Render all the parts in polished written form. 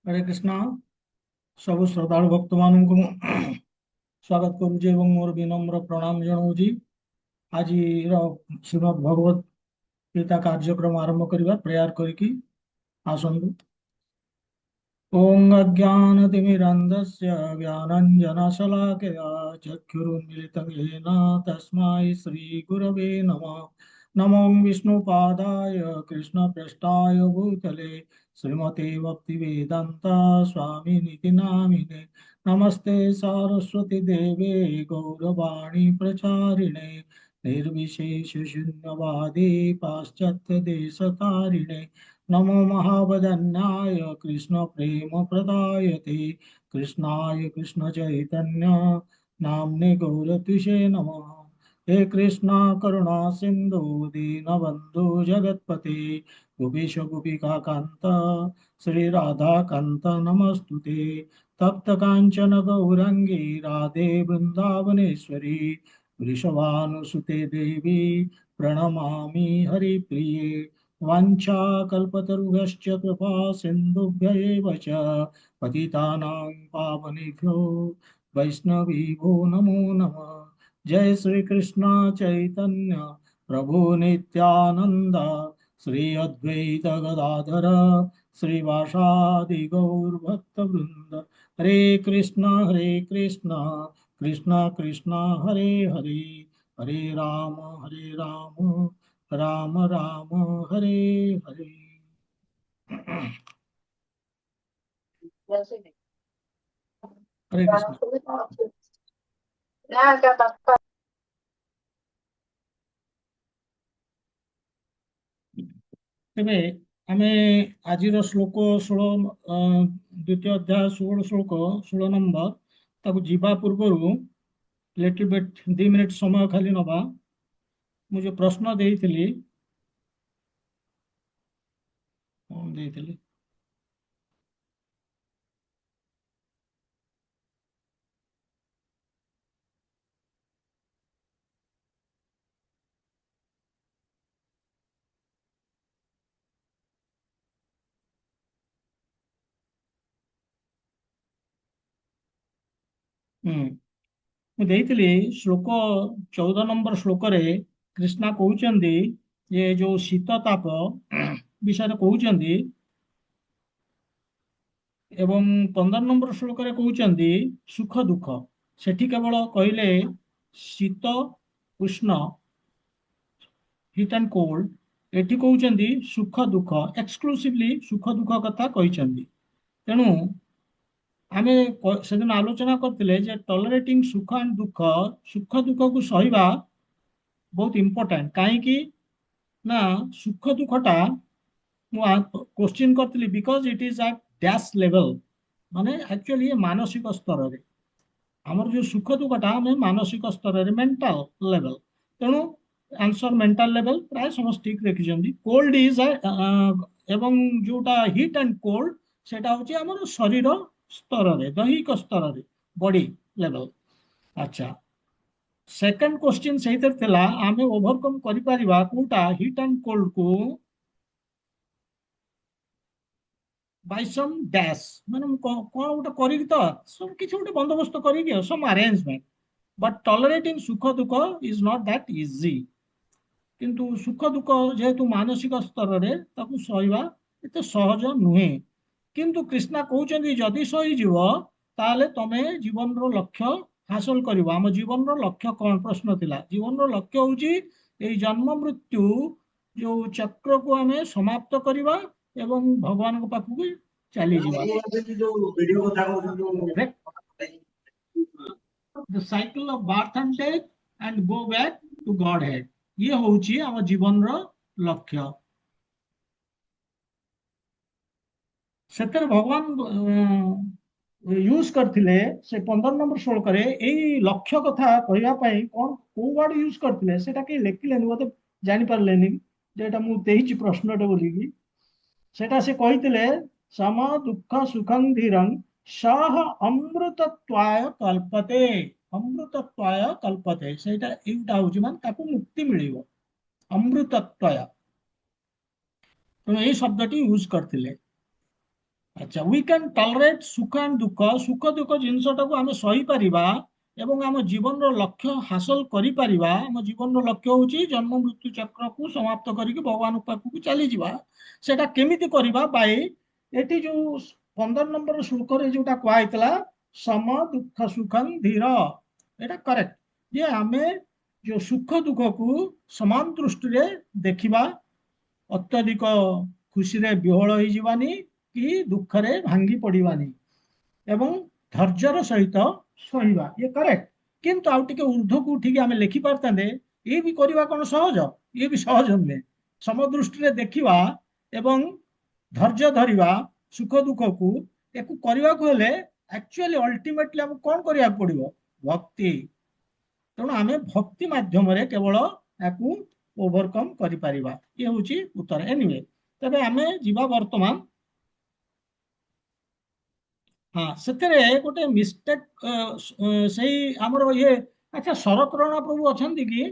हरे कृष्णा। सब श्रद्धालु भक्त मान को स्वागत करुचे एवं मोर विनम्र प्रणाम जनाऊँगी। आज श्रीमद् भगवत गीता कार्यक्रम आरंभ करवा प्रेयर करके आसंतु। ओम अज्ञानतिमिरन्धस्य ज्ञानाञ्जनशलाकया चक्षुरुन्मिलितं येन तस्मै श्रीगुरवे नमः। नमो विष्णुपादाय कृष्णप्रेष्ठाय भूतले श्रीमते भक्तिवेदान्ता स्वामिनिति नामिने। नमस्ते सारस्वती देवे गौरवाणी प्रचारिणे निर्विशेष शून्यवादी पाश्चात्य देशतारिणे। नमो महावदन्याय कृष्ण प्रेम प्रदायते कृष्णाय कृष्ण चैतन्य नाम्ने गौरतिषे नमः। हे कृष्णा करुणा सिंधु दीनबंधु जगत्पते गोपीश गोपिका कांत श्री राधा कांत नमस्तुते। तप्त कांचन गौरंगी राधे वृंदावनेश्वरी वृषभानुसुते देवी प्रणमामि हरिप्रिये। वाञ्छाकल्पतरुभ्यश्च कृपा सिन्धुभ्य एव च पतितानां पावनेभ्यो वैष्णवीभ्यो नमो नमः। जय श्री कृष्ण चैतन्य प्रभु नित्यानंद श्री अद्वैत गदाधर श्रीवासादि गौर भक्त वृंद। हरे कृष्ण कृष्ण कृष्ण हरे हरे हरे राम राम राम हरे हरे। हरे कृष्ण। तेबे आमे आजिर श्लोक 16 द्वितीय अध्याय 16 श्लोक 16 नंबर ताकू जीवा पूर्वरु लिटिल बिट 2 मिनिट समय खाली नबा। मुझे प्रश्न देइथिली कौन देइथिली ମୁଁ ଦେଇଥିଲି ଶ୍ଲୋକ 14 ନମ୍ବର ଶ୍ଲୋକରେ କୃଷ୍ଣା କହୁଛନ୍ତି ଯେ ଯୋଉ ଶୀତ ତାପ ବିଷୟରେ କହୁଛନ୍ତି ଏବଂ 15 ନମ୍ବର ଶ୍ଲୋକରେ କହୁଛନ୍ତି ସୁଖ ଦୁଃଖ। ସେଠି କେବଳ କହିଲେ ଶୀତ ଉଷ୍ଣ ହିଟ୍ ଆଣ୍ଡ କୋଲ୍ଡ। ଏଠି କହୁଛନ୍ତି ସୁଖ ଦୁଃଖ, ଏକ୍ସକ୍ଲୁସିଭଲି ସୁଖ ଦୁଃଖ କଥା କହିଛନ୍ତି। ତେଣୁ ଆମେ ସେଦିନ ଆଲୋଚନା କରିଥିଲେ ଯେ ଟଲରେଟିଂ ସୁଖ ଆଣ୍ଡ ଦୁଃଖ, ସୁଖ ଦୁଃଖକୁ ସହିବା ବହୁତ ଇମ୍ପୋର୍ଟାଣ୍ଟ। କାହିଁକି ନା ସୁଖ ଦୁଃଖଟା ମୁଁ କ୍ୱେଶ୍ଚିନ୍ କରିଥିଲି because eat is at dash level, ମାନେ ଆକ୍ଚୁଆଲି ମାନସିକ ସ୍ତରରେ ଆମର ଯୋଉ ସୁଖ ଦୁଃଖଟା ଆମେ ମାନସିକ ସ୍ତରରେ ମେଣ୍ଟାଲ ଲେଭେଲ। ତେଣୁ ଆନ୍ସର ମେଣ୍ଟାଲ ଲେଭେଲ ପ୍ରାୟ ସମସ୍ତେ ଠିକ ଦେଖିଛନ୍ତି। କୋଲ୍ଡ ଇଜ ଏବଂ ଯୋଉଟା ହିଟ୍ ଆଣ୍ଡ କୋଲ୍ଡ ସେଟା ହଉଛି ଆମର ଶରୀର ସ୍ତରରେ, ଦୈହିକ ସ୍ତରରେ, ବଡି ଲେଭେଲ। ଆଚ୍ଛା, ସେକେଣ୍ଡ କ୍ୱେଶ୍ଚିନ୍ ସେଇଥିରେ ଥିଲା ଆମେ ଓଭରକମ୍ କରିପାରିବା କୋଉଟା ହିଟ୍ ଆଣ୍ଡ କୋଲ୍ଡ କୁ ବାଇ ସମ୍ ଡ୍ୟାସ୍, ମାନେ ମୁଁ କଣ ଗୋଟେ କରିକି ତ ସବୁ କିଛି ଗୋଟେ ବନ୍ଦୋବସ୍ତ କରିକି ସମ୍ ଆରେଞ୍ଜମେଣ୍ଟ। ବଟ୍ ଟଲରେଟିଂ ସୁଖ ଦୁଃଖ ଇଜ ନଟ୍ ଦ୍ୟାଟ୍ ଇଜି। କିନ୍ତୁ ସୁଖ ଦୁଃଖ ଯେହେତୁ ମାନସିକ ସ୍ତରରେ ତାକୁ ସହିବା ଏତେ ସହଜ ନୁହେଁ। କିନ୍ତୁ କୃଷ୍ଣା କହୁଛନ୍ତି ଯଦି ସହିଯିବ ତାହେଲେ ତମେ ଜୀବନର ଲକ୍ଷ୍ୟ ହାସଲ କରିବ। ଆମ ଜୀବନର ଲକ୍ଷ୍ୟ କଣ ପ୍ରଶ୍ନ ଥିଲା? ଜୀବନର ଲକ୍ଷ୍ୟ ହଉଛି ଏଇ ଜନ୍ମ ମୃତ୍ୟୁ ଯୋଉ ଚକ୍ରକୁ ଆମେ ସମାପ୍ତ କରିବା ଏବଂ ଭଗବାନଙ୍କ ପାଖକୁ ଚାଲିଯିବା। The cycle of birth and death and go back to Godhead, ये हଉଛି ଆମ ଜୀବନର ଲକ୍ଷ୍ୟ। ସେଥିରେ ଭଗବାନ ୟୁଜ କରିଥିଲେ ସେ 15 ନମ୍ବର ଶ୍ଲୋକରେ ଏଇ ଲକ୍ଷ୍ୟ କଥା କହିବା ପାଇଁ କଣ କୋଉ ୱାର୍ଡ ୟୁଜ କରିଥିଲେ ସେଟା କେହି ଲେଖିଲେନି, ମତେ ଜାଣିପାରିଲେନି ଯେ ଏଟା ମୁଁ ଦେଇଛି ପ୍ରଶ୍ନଟେ ବୋଲିକି। ସେଟା ସେ କହିଥିଲେ ସମ ଦୁଃଖ ସୁଖଂ ଧୀରଂ ସହ ଅମୃତତ୍ୱାୟ କଲ୍ପତେ। ଅମୃତତ୍ୱାୟ କଲ୍ପତେ ସେଇଟା ଏଇଟା ହଉଛି ମାନେ ତାକୁ ମୁକ୍ତି ମିଳିବ, ଅମୃତତ୍ୱାୟ। ତେଣୁ ଏଇ ଶବ୍ଦଟି ୟୁଜ କରିଥିଲେ। ଆଚ୍ଛା, वी कैन टॉलरेट सुख एंड दुख। सुख दुख जिनसटाକୁ ଆମେ ସହି ପାରିବା ଏବଂ ଆମ ଜୀବନର ଲକ୍ଷ୍ୟ ହାସଲ କରିପାରିବା। ଆମ ଜୀବନର ଲକ୍ଷ୍ୟ ହେଉଛି ଜନ୍ମ ମୃତ୍ୟୁ ଚକ୍ରକୁ ସମାପ୍ତ କରିକି ଭଗବାନଙ୍କ ପାଖକୁ ଚାଲିଯିବା। ସେଟା କେମିତି କରିବା? ବାଇ ଏଠି ଯୋଉ 15 ନମ୍ବର ଶ୍ଲୋକରେ ଯୋଉଟା କୁହାଯାଇଥିଲା, ସମ ଦୁଃଖ ସୁଖଂ ଧୀର, ଏଟା କରେକ୍ଟ ଯେ ଆମେ ଯୋଉ ସୁଖ ଦୁଃଖକୁ ସମାନ ଦୃଷ୍ଟିରେ ଦେଖିବା, ଅତ୍ୟଧିକ ଖୁସିରେ ବିହଳ ହେଇଯିବାନି କି ଦୁଃଖରେ ଭାଙ୍ଗି ପଡିବାନି ଏବଂ ଧୈର୍ଯ୍ୟର ସହିତ ସହିବା, ଇଏ କରେକ୍ଟ। କିନ୍ତୁ ଆଉ ଟିକେ ଉର୍ଦ୍ଧ୍ୱକୁ ଉଠିକି ଆମେ ଲେଖି ପାରିଥାନ୍ତେ, ଇଏ ବି କରିବା କଣ ସହଜ? ଇଏ ବି ସହଜ ନୁହେଁ। ସମଦୃଷ୍ଟିରେ ଦେଖିବା ଏବଂ ଧୈର୍ଯ୍ୟ ଧରିବା ସୁଖ ଦୁଃଖକୁ, ୟାକୁ କରିବାକୁ ହେଲେ ଆକ୍ଚୁଆଲି ଅଲ୍ଟିମେଟଲି ଆମକୁ କଣ କରିବାକୁ ପଡିବ? ଭକ୍ତି। ତେଣୁ ଆମେ ଭକ୍ତି ମାଧ୍ୟମରେ କେବଳ ୟାକୁ ଓଭରକମ୍ କରିପାରିବା। ଇଏ ହେଉଛି ଉତ୍ତର। ଏନିୱେ, ତେବେ ଆମେ ଯିବା ବର୍ତ୍ତମାନ, ହଁ, ସେଥିରେ ଗୋଟେ ମିଷ୍ଟେକ୍ ସେଇ ଆମର ଇଏ। ଆଚ୍ଛା, ଶରତ ରଣା ପ୍ରଭୁ ଅଛନ୍ତି କି?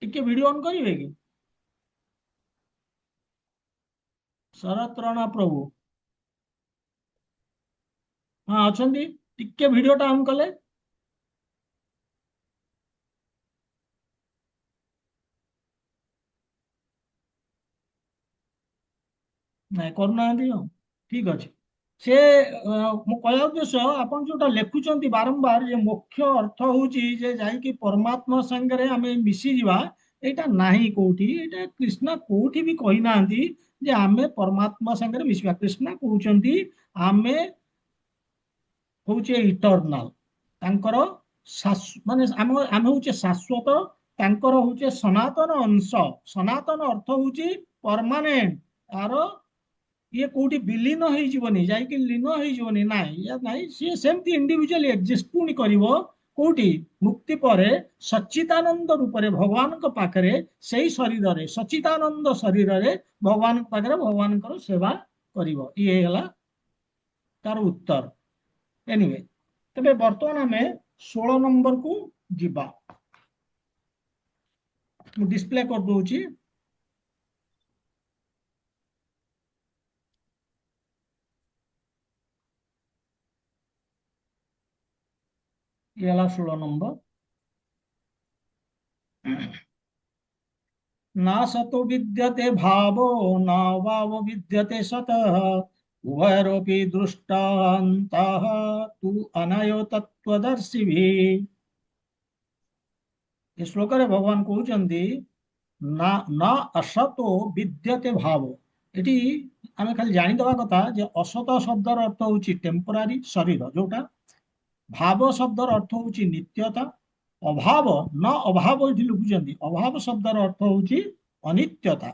ଟିକେ ଭିଡିଓ ଅନ୍ କରିବେ କି? ଶରତ ରଣା ପ୍ରଭୁ, ହଁ ଅଛନ୍ତି। ଟିକେ ଭିଡିଓଟା ଅନ୍ କଲେ। ନାଇଁ, କରୁନାହାନ୍ତି ଆଉ। ଠିକ ଅଛି। ସେ ମୁଁ କହିବା ଉଦ୍ଦେଶ୍ୟ, ଆପଣ ଯୋଉଟା ଲେଖୁଛନ୍ତି ବାରମ୍ବାର ଯେ ମୁଖ୍ୟ ଅର୍ଥ ହଉଛି ଯେ ଯାଇକି ପରମାତ୍ମା ସାଙ୍ଗରେ ଆମେ ମିଶିଯିବା, ଏଇଟା ନାହିଁ କୋଉଠି। ଏଇଟା କୃଷ୍ଣ କୋଉଠି ବି କହିନାହାନ୍ତି ଯେ ଆମେ ପରମାତ୍ମା ସାଙ୍ଗରେ ମିଶିବା। କୃଷ୍ଣ କହୁଛନ୍ତି ଆମେ ହଉଛେ ଇଟରନାଲ, ତାଙ୍କର ମାନେ ଆମେ ହଉଛେ ଶାଶ୍ୱତ, ତାଙ୍କର ହଉଛେ ସନାତନ ଅଂଶ। ସନାତନ ଅର୍ଥ ହଉଛି ପରମାନେଣ୍ଟ। ତାର ଇଏ କୋଉଠି ବିଲୀନ ହେଇଯିବନି, ଯାଇକି ଲୀନ ହେଇଯିବନି, ନାଇଁ, ଇଏ ନାଇଁ। ସିଏ ସେମିତି ଇଣ୍ଡିଭିଜୁଆଲି ଏକ୍ଜିଷ୍ଟ ପୁଣି କରିବ କୋଉଠି? ମୁକ୍ତି ପରେ ସଚ୍ଚିଦାନନ୍ଦ ରୂପରେ ଭଗବାନଙ୍କ ପାଖରେ, ସେଇ ଶରୀରରେ, ସଚ୍ଚିଦାନନ୍ଦ ଶରୀରରେ ଭଗବାନଙ୍କ ପାଖରେ ଭଗବାନଙ୍କର ସେବା କରିବ। ଇଏ ହେଲା ତାର ଉତ୍ତର। ଏନିୱେ, ତେବେ ବର୍ତ୍ତମାନ ଆମେ 16 ନମ୍ବରକୁ ଯିବା। ମୁଁ ଡିସପ୍ଲେ କରିଦଉଛି। ଇଏ ହେଲା 16 ନମ୍ବର। ना सतो विद्यते भावो न भावो विद्यते सतः उभयरोपि दृष्टान्तः तु अनयो तत्त्वदर्शिभिः। ଏ ଶ୍ଲୋକରେ ଭଗବାନ କହୁଛନ୍ତି ନା ନା ଅସତୋ ବିଦ୍ୟତେ ଭାବ। ଏଠି ଆମେ ଖାଲି ଜାଣିଦବା କଥା ଯେ ଅସତ ଶବ୍ଦର ଅର୍ଥ ହଉଛି ଟେମ୍ପୋରାରୀ, ଶରୀର ଯୋଉଟା। ଭାବ ଶବ୍ଦର ଅର୍ଥ ହଉଛି ନିତ୍ୟତା। ଅଭାବ ନ ଅଭାବ ଏଠି ଲେଖୁଛନ୍ତି, ଅଭାବ ଶବ୍ଦର ଅର୍ଥ ହଉଛି ଅନିତ୍ୟତା।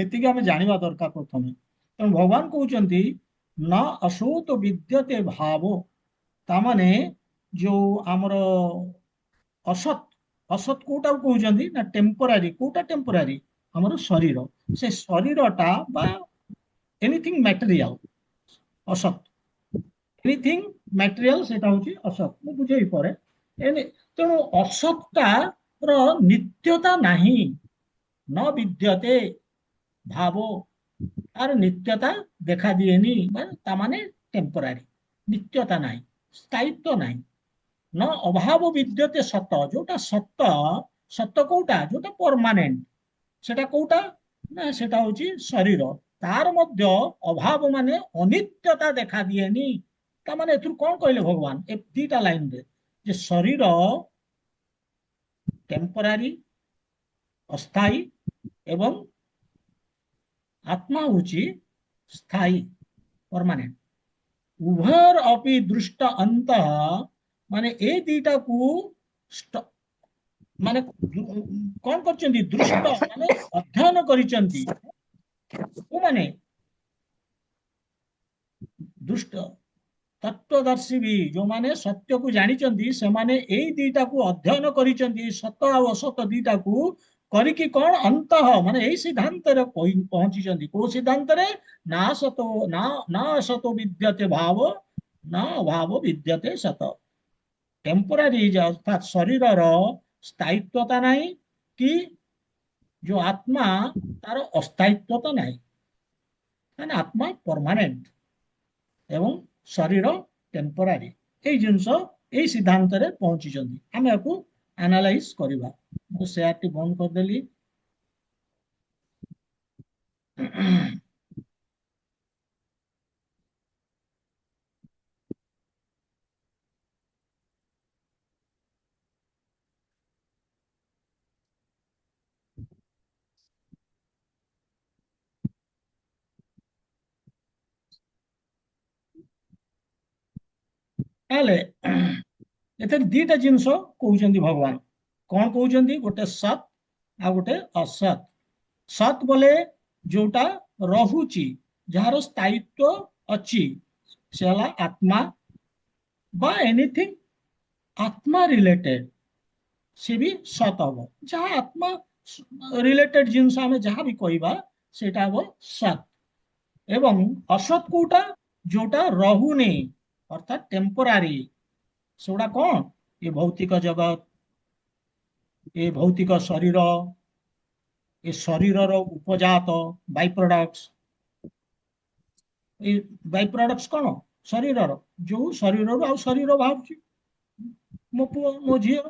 ଏତିକି ଆମେ ଜାଣିବା ଦରକାର ପ୍ରଥମେ। ତେଣୁ ଭଗବାନ କହୁଛନ୍ତି ନ ଅସୌତ ବିଦ୍ୟତେ ଭାବ, ତାମାନେ ଯୋଉ ଆମର ଅସତ୍, ଅସତ୍ କୋଉଟାକୁ କହୁଛନ୍ତି ନା ଟେମ୍ପୋରାରୀ। କୋଉଟା ଟେମ୍ପୋରାରୀ? ଆମର ଶରୀର। ସେ ଶରୀରଟା ବା ଏନିଥିଙ୍ଗ ମ୍ୟାଟେରିଆଲ ଅସତ୍। ଏନିଥିଙ୍ଗ ମ୍ୟାଟେରିଆଲ ସେଟା ହଉଛି ଅସତ୍। ମୁଁ ବୁଝେଇ ପରେ। ତେଣୁ ଅସତଟା ର ନିତ୍ୟତା ନାହିଁ। ନ ବିଦ୍ୟତେ ଭାବ, ତାର ନିତ୍ୟତା ଦେଖା ଦିଏନି, ତା ମାନେ ଟେମ୍ପୋରାରୀ, ନିତ୍ୟତା ନାହିଁ, ସ୍ଥାୟିତ୍ୱ ନାହିଁ। ନ ଅଭାବ ବିଦ୍ୟତେ ସତ, ଯୋଉଟା ସତ, ସତ କୋଉଟା? ଯୋଉଟା ପରମାନେଣ୍ଟ, ସେଟା କୋଉଟା? ନା ସେଟା ହଉଛି ଶରୀର। ତାର ମଧ୍ୟ ଅଭାବ ମାନେ ଅନିତ୍ୟତା ଦେଖା ଦିଏନି। ତା ମାନେ ଏଥିରୁ କଣ କହିଲେ ଭଗବାନ ଏ ଦିଟା ଲାଇନରେ? ଯେ ଶରୀର ଟେମ୍ପୋରାରୀ, ଅସ୍ଥାୟୀ, ଏବଂ ଆତ୍ମା ହଉଛି ସ୍ଥାୟୀ, ପରମାନେଣ୍ଟ। ଉଭୟର ଅପି ଦୃଷ୍ଟ ଅନ୍ତ, ମାନେ ଏ ଦିଟାକୁ ମାନେ କଣ କରିଛନ୍ତି? ଦୃଷ୍ଟ ମାନେ ଅଧ୍ୟୟନ କରିଛନ୍ତି। ମାନେ ଦୃଷ୍ଟ ତତ୍ଵଦର୍ଶୀ ବି, ଯୋଉମାନେ ସତ୍ୟକୁ ଜାଣିଛନ୍ତି, ସେମାନେ ଏଇ ଦିଟାକୁ ଅଧ୍ୟୟନ କରିଛନ୍ତି, ସତ ଆଉ ଅସତ ଦିଟାକୁ କରିକି କଣ ଅନ୍ତଃ ମାନେ ଏଇ ସିଦ୍ଧାନ୍ତରେ ପହଞ୍ଚିଛନ୍ତି। କୋଉ ସିଦ୍ଧାନ୍ତରେ? ନା ସତ ନା ନା ଅସତ ବିଦ୍ୟତେ ଭାବ ନା ଅଭାବ ବିଦ୍ୟତେ ସତ। ଟେମ୍ପୋରାରୀ ଅର୍ଥାତ୍ ଶରୀରର ସ୍ଥାୟିତ୍ୱତା ନାହିଁ, କି ଯୋଉ ଆତ୍ମା ତାର ଅସ୍ଥାୟିତ୍ୱତା ନାହିଁ। ମାନେ ଆତ୍ମା ପରମାନେଣ୍ଟ ଏବଂ ଶରୀର ଟେମ୍ପୋରାରୀ। ଏଇ ଜିନିଷ ଏଇ ସିଦ୍ଧାନ୍ତରେ ପହଞ୍ଚିଛନ୍ତି। ଆମେ ୟାକୁ ଆନାଲାଇଜ କରିବା। ମୁଁ ସେୟାରଟି ବନ୍ଦ କରିଦେଲି। ତାହେଲେ ଏଥିରେ ଦିଟା ଜିନିଷ କହୁଛନ୍ତି ଭଗବାନ। କଣ କହୁଛନ୍ତି? ଗୋଟେ ସତ୍ ଆଉ ଗୋଟେ ଅସତ୍। ସତ୍ ବୋଲେ ଯୋଉଟା ରହୁଛି, ଯାହାର ସ୍ଥାୟିତ୍ୱ ଅଛି, ସେ ହେଲା ଆତ୍ମା বা ଏନିଥିଙ୍ଗ ଆତ୍ମା ରିଲେଟେଡ, ସେ ବି ସତ୍ ହବ। ଯାହା ଆତ୍ମା ରିଲେଟେଡ ଜିନିଷ ଆମେ ଯାହା ବି କହିବା ସେଇଟା ହବ ସତ୍। ଏବଂ ଅସତ୍ କୋଉଟା? ଯୋଉଟା ରହୁନି, ଅର୍ଥାତ୍ ଟେମ୍ପୋରାରୀ। ସେଗୁଡା କଣ? ଏ ଭୌତିକ ଜଗତ, ଏ ଭୌତିକ ଶରୀର, ଏ ଶରୀରର ଉପଜାତ ବାଇ ପ୍ରଡକ୍ଟସ। ଏଇ ବାଇ ପ୍ରଡକ୍ଟସ କଣ? ଶରୀରର, ଯୋଉ ଶରୀରରୁ ଆଉ ଶରୀର ବାହାରୁଛି, ମୋ ପୁଅ ମୋ ଝିଅ,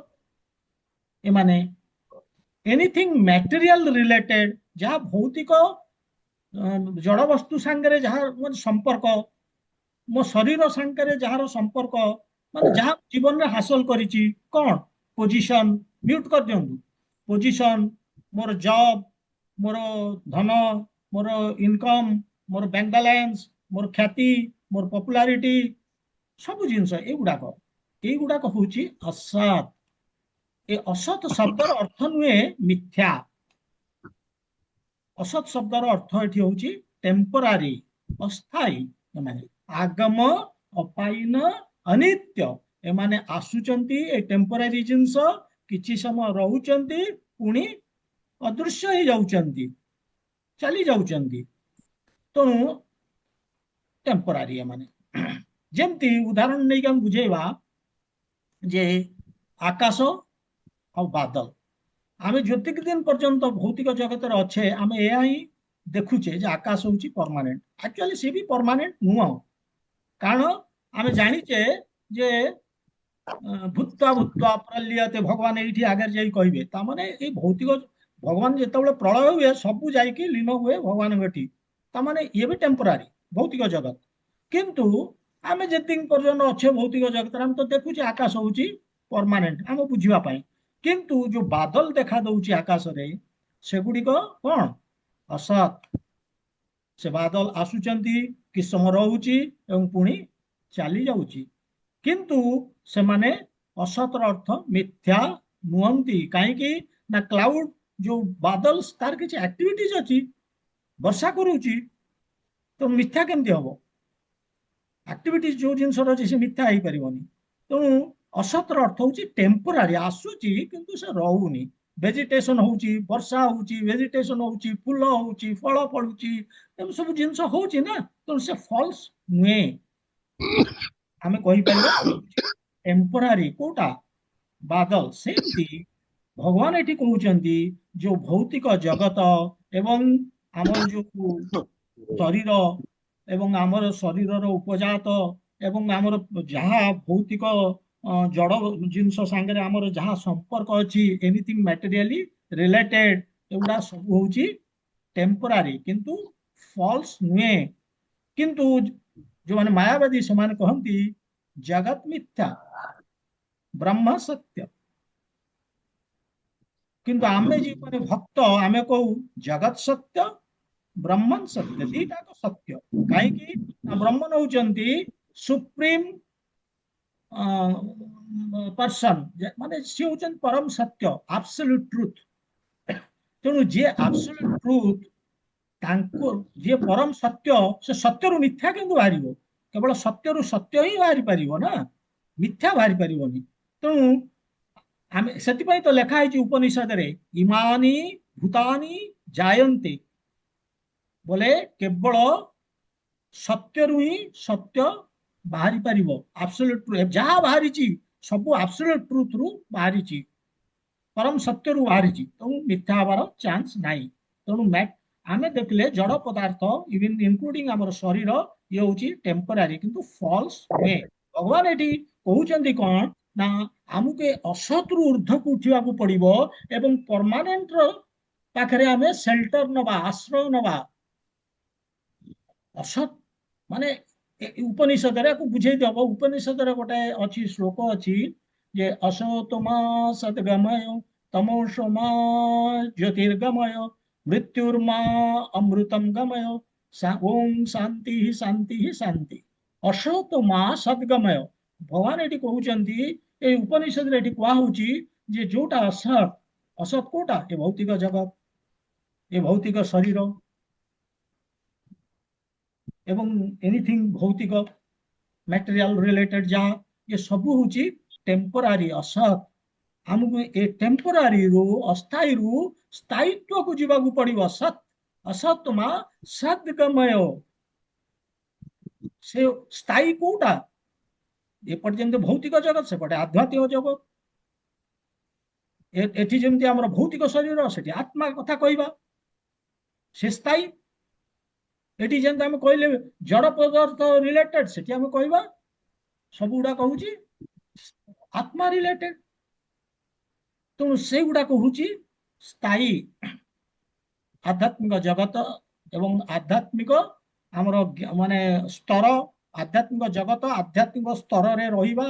ଏମାନେ ଏନିଥିଙ୍ଗ ମ୍ୟାଟେରିଆଲ ରିଲେଟେଡ, ଯାହା ଭୌତିକ ଜଡ ବସ୍ତୁ ସାଙ୍ଗରେ ଯାହା ମାନେ ସମ୍ପର୍କ, ମୋ ଶରୀର ସାଙ୍ଗରେ ଯାହାର ସମ୍ପର୍କ, ମାନେ ଯାହା ଜୀବନରେ ହାସଲ କରିଛି, କଣ? ପୋଜିସନ, ମ୍ୟୁଟ କରିଦିଅନ୍ତୁ। ପୋଜିସନ, ମୋର ଜବ, ମୋର ଧନ, ମୋର ଇନକମ୍, ମୋର ବ୍ୟାଙ୍କ ବାଲାନ୍ସ, ମୋର ଖ୍ୟାତି, ମୋର ପପୁଲାରିଟି, ସବୁ ଜିନିଷ ଏଇଗୁଡାକ ହଉଛି ଅସତ୍। ଏ ଅସତ୍ ଶବ୍ଦର ଅର୍ଥ ନୁହେଁ ମିଥ୍ୟା। ଅସତ୍ ଶବ୍ଦର ଅର୍ଥ ଏଠି ହଉଛି ଟେମ୍ପୋରାରୀ, ଅସ୍ଥାୟୀ। ଏମାନେ ଆଗମ ଅପାଇନ ଅନିତ୍ୟ। ଏମାନେ ଆସୁଛନ୍ତି, ଏ ଟେମ୍ପୋରାରୀ ଜିନିଷ, କିଛି ସମୟ ରହୁଛନ୍ତି, ପୁଣି ଅଦୃଶ୍ୟ ହେଇଯାଉଛନ୍ତି, ଚାଲି ଯାଉଛନ୍ତି। ତେଣୁ ଟେମ୍ପୋରାରୀ ଏମାନେ। ଯେମିତି ଉଦାହରଣ ନେଇକି ଆମେ ବୁଝେଇବା ଯେ ଆକାଶ ଆଉ ବାଦଲ, ଆମେ ଯେତିକି ଦିନ ପର୍ଯ୍ୟନ୍ତ ଭୌତିକ ଜଗତରେ ଅଛେ, ଆମେ ଏହା ହିଁ ଦେଖୁଛେ ଯେ ଆକାଶ ହଉଛି ପରମାନେଣ୍ଟ। ଆକ୍ଚୁଆଲି ସେ ବି ପରମାନେଣ୍ଟ ନୁହଁ। କାରଣ ଆମେ ଜାଣିଛେ ଯେ ଭୂତ୍ୱା ଭୂତ୍ୱା ପ୍ରଲୀୟତେ, ଭଗବାନ ଏଇଠି ଆଗରେ ଯାଇ କହିବେ। ତାମାନେ ଏଇ ଭୌତିକ, ଭଗବାନ ଯେତେବେଳେ ପ୍ରଳୟ ହୁଏ, ସବୁ ଯାଇକି ଲୀନ ହୁଏ ଭଗବାନଙ୍କ ଏଠି। ତାମାନେ ଇଏ ବି ଟେମ୍ପୋରାରୀ ଭୌତିକ ଜଗତ। କିନ୍ତୁ ଆମେ ଯେତିକି ପର୍ଯ୍ୟନ୍ତ ଅଛେ ଭୌତିକ ଜଗତରେ, ଆମେ ତ ଦେଖୁଛେ ଆକାଶ ହଉଛି ପରମାନେଣ୍ଟ ଆମ ବୁଝିବା ପାଇଁ। କିନ୍ତୁ ଯୋଉ ବାଦଲ ଦେଖା ଦଉଛି ଆକାଶରେ, ସେଗୁଡିକ କଣ? ଅସତ୍। ସେ ବାଦଲ ଆସୁଛନ୍ତି, କିଛି ସମୟ ରହୁଛି ଏବଂ ପୁଣି ଚାଲି ଯାଉଛି। କିନ୍ତୁ ସେମାନେ ଅସତର ଅର୍ଥ ମିଥ୍ୟା ନୁହନ୍ତି। କାହିଁକି ନା କ୍ଲାଉଡ, ଯୋଉ ବାଦଲ, ତାର କିଛି ଆକ୍ଟିଭିଟିଜ ଅଛି, ବର୍ଷା କରୁଛି, ତ ମିଥ୍ୟା କେମିତି ହବ? ଆକ୍ଟିଭିଟିଜ ଯୋଉ ଜିନିଷର ଅଛି, ସେ ମିଥ୍ୟା ହେଇପାରିବନି। ତେଣୁ ଅସତର ଅର୍ଥ ହଉଛି ଟେମ୍ପୋରାରୀ, ଆସୁଛି କିନ୍ତୁ ସେ ରହୁନି। ଭେଜିଟେସନ ହଉଛି, ବର୍ଷା ହଉଛି, ଭେଜିଟେସନ ହଉଛି, ଫୁଲ ହଉଛି, ଫଳ ଫଳୁଛି, ଏମିତି ସବୁ ଜିନିଷ ହଉଛି ନା। ତେଣୁ ସେ ଫଲ୍ସ ନୁହେଁ। ଆମେ କହିପାରିବା ଟେମ୍ପୋରାରୀ କୋଉଟା? ବାଦଲ। ସେମିତି ଭଗବାନ ଏଠି କହୁଛନ୍ତି ଯୋଉ ଭୌତିକ ଜଗତ ଏବଂ ଆମର ଯୋଉ ଶରୀର ଏବଂ ଆମର ଶରୀରର ଉପଜାତ ଏବଂ ଆମର ଯାହା ଭୌତିକ ଜଡ ଜିନିଷ ସାଙ୍ଗରେ ଆମର ଯାହା ସମ୍ପର୍କ ଅଛି, ଏନିଥିଙ୍ଗ ମ୍ୟାଟେରିଆଲି ରିଲେଟେଡ, ଏଗୁଡା ସବୁ ହଉଛି ଟେମ୍ପୋରାରୀ, କିନ୍ତୁ ଫଲ୍ସ ନୁହେଁ। କିନ୍ତୁ ଯୋଉମାନେ ମାୟାବାଦୀ, ସେମାନେ କହନ୍ତି ଜଗତ ମିଥ୍ୟା, ବ୍ରହ୍ମ ସତ୍ୟ। କିନ୍ତୁ ଆମେ ଯେଉଁମାନେ ଭକ୍ତ, ଆମେ କହୁ ଜଗତ ସତ୍ୟ, ବ୍ରହ୍ମନ୍ ସତ୍ୟ, ଦିଟାକ ସତ୍ୟ। କାହିଁକି ନା ବ୍ରହ୍ମନ ହଉଛନ୍ତି ସୁପ୍ରିମ ପର୍ସନ, ମାନେ ସିଏ ହଉଛନ୍ତି ପରମ ସତ୍ୟ, ଆବସଲ୍ୟୁଟ ଟ୍ରୁଥ। ତେଣୁ ଯିଏ ଆବସଲ୍ୟୁଟ ଟ୍ରୁଥ, ତାଙ୍କୁ ଯିଏ ପରମ ସତ୍ୟ, ସେ ସତ୍ୟରୁ ମିଥ୍ୟା କେମିତି ବାହାରିବ? କେବଳ ସତ୍ୟରୁ ସତ୍ୟ ହିଁ ବାହାରି ପାରିବ ନା, ମିଥ୍ୟା ବାହାରି ପାରିବନି। ତେଣୁ ଆମେ ସେଥିପାଇଁ ତ ଲେଖା ହେଇଛି ଉପନିଷଦରେ, ଇମାନି ଭୂତାନି ଜାୟନ୍ତେ, ବୋଲେ କେବଳ ସତ୍ୟରୁ ହିଁ ସତ୍ୟ ବାହାରି ପାରିବ। ଆବସଲ୍ୟୁଟ ଯାହା ବାହାରିଛି, ସବୁ ଆବସଲ୍ୟୁଟ ଟ୍ରୁଥରୁ ବାହାରିଛି, ପରମ ସତ୍ୟରୁ ବାହାରିଛି। ତେଣୁ ମିଥ୍ୟା ହବାର ଚାନ୍ସ ନାହିଁ। ତେଣୁ आमे देखले जड़ पदार्थ इवन इनक्लूडिंग आमर शरीर ये होची टेम्परारी किंतु फॉल्स नुहे भगवान एटी कहउचंदी कोन ना आमुके असत रु ऊर्ध्व को उठिबा को पड़िबो एवं परमानेंट रो पाखरे आमे शेल्टर नबा आश्रय नबा असत माने उपनिषद रे को बुझेई देबो उपनिषद रे गोटे अछि श्लोक अछि जे असतमा सद्गमय तमोसमा ज्योतिर्गमय मृत्युर्मा अमृतम गमय ओम शांति ही शांति ही शांति असतमा सद्गमय भगवान एटी कहउचंदी ए उपनिषद रे एटी कुआ होची जे जोटा असत असत कोटा ए भौतिक जगत ए भौतिक शरीर एवं एनीथिंग भौतिक मटेरियल रिलेटेड जहाँ ये सब हूँ टेम्पोरारी असत आमको ए टेम्पोरारी रु अस्थायी रु स्थायित्व को जीवाक पड़ो सत असत मा सद्गमय से स्थायी कोटा एपटे जमी भौतिक जगत सेपटे आध्यात्मिक जगत एठी जमी आम भौतिक शरीर से आत्मा कथा कहवा से स्थायी एटी जेंत आम कहले जड़ पदार्थ रिलेटेड से आम कहवा सब गुड़ा कहूँ आत्मा रिलेटेड तेणु से गुड़ाक हूँ स्थायी आध्यात्मिक जगत एवं आध्यात्मिक आमर माने स्तर आध्यात्मिक जगत आध्यात्मिक स्तर रे रहिबा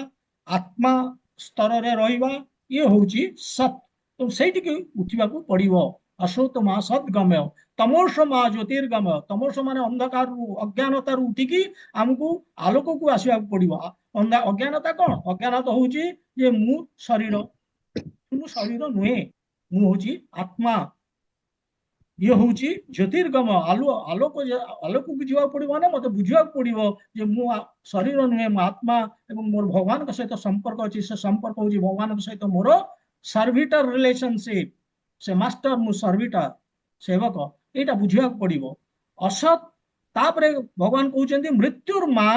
आत्मा स्तर रे रहिबा ये हूँ सत तो से उठा पड़ो असतमा सद्गमय तमोसमा ज्योतिर्गमय तमोस मान अंधकार अज्ञानता उठिकी आमको आलोक को आसवा पड़ो अज्ञानता कौन अज्ञानता हूँ जे मु शरीर मु शरीर नुहे मु हूँ आत्मा ये हूँ ज्योतिर्गम आलो आलोक आलोक बुझा पड़ो ना मत बुझा पड़ो जे मु शरीर नुहे मो आत्मा एवं मोर भगवान सहित संपर्क अच्छी से संपर्क हूँ भगवान सहित मोर सर्विटर रिलेशनशिप से मास्टर मु सर्विटर सेवक यहाँ बुझा पड़ो असत तापरे भगवान कहते मृत्युर्मा